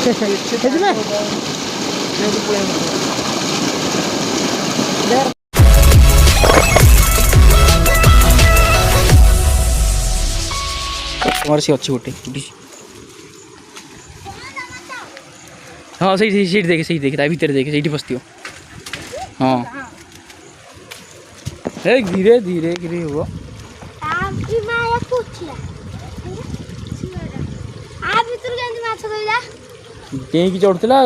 तुम्हार सी अच्छी गोटे हाँ सही सीट देखे भीतर देखे सही बसती हाँ धीरे धीरे गिरी हो डेईकी चढ़ुला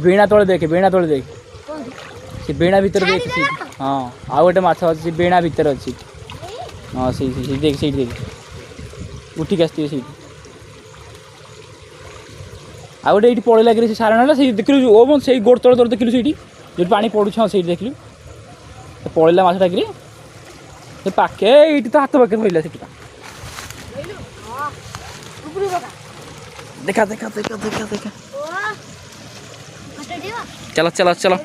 बेणा तले देखे से बेणा भीतर देख हाँ आउ गोटे माछ अच्छी बेणा भीतर अच्छी हाँ सही देख सही देख उठिक आसती से आउ गोटे ये पड़े लगे सारण से देखिलु ओ से गोड़ तले तले देखिलु से जो पानी पड़ू हाँ से देखिलु पड़ेगा माछटा कि पाखे ये तो हाथ पाखे पड़ा से देखा देखा देखा देखा देखा चलो चलो चलो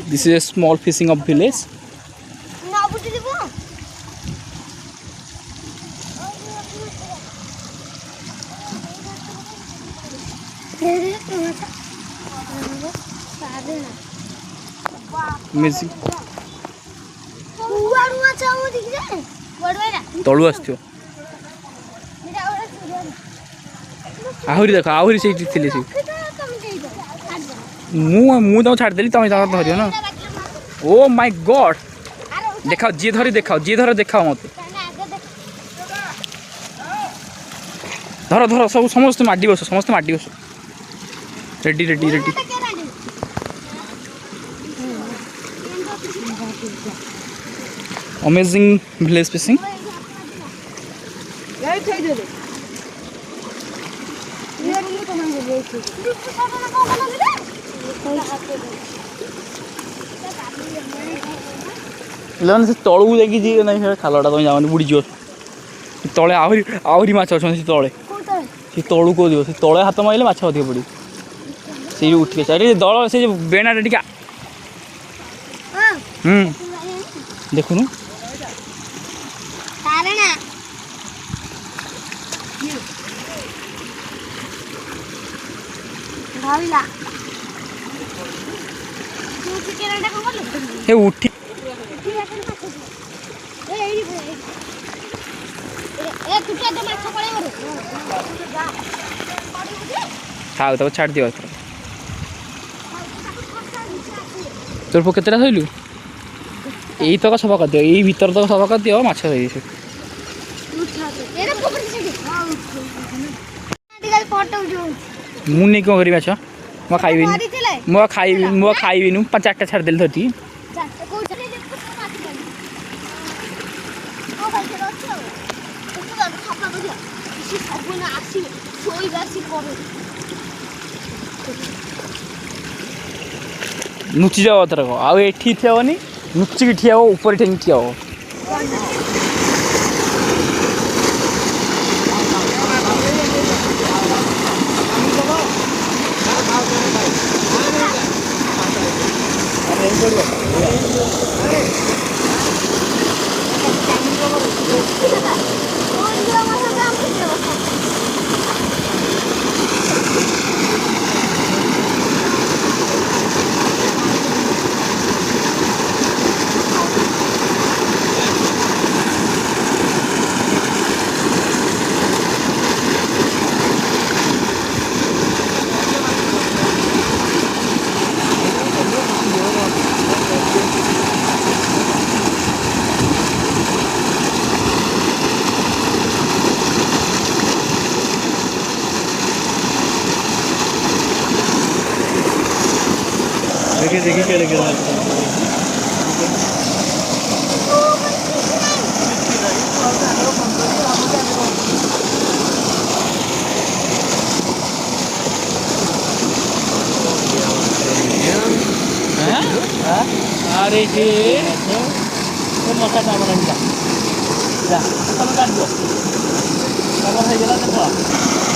this is a small fishing of village amazing तलु आस आहरी देख आहरी से मुझे छाड़देली तुम धर ना ओ माय गॉड देखाओ जी धरी देखाओ मत धर धर सब समस्त माडी बस ready ready ready amazing village fishing से तलू देखी नहीं खालटा तुम जाओ बुड़ीज तले आहरी माछ अच्छा तले से तलू को दिव से तले हाथ मारे माछ अधिक पड़ी से उठे चाहे दल से बेणा टे देखुनु उठी खाओ तब छाड़ दियो तोर पो केतेटा थैलु यही तक सफा कर दियो यही भीतर तक सफा कर दियो माछ धरि से मुझे कौन करी माछ मु खाइबी नु 5-4टा छाड़ देल धरती नुची जाओ थरक आउ एठी ठियावनी नुचिकी ठिया हो ऊपर ठेंगी ठिया हो देखिए क्या लग रहा है अरे ये मसा काम नहीं जा जा काम कर दो काम हो गया देखो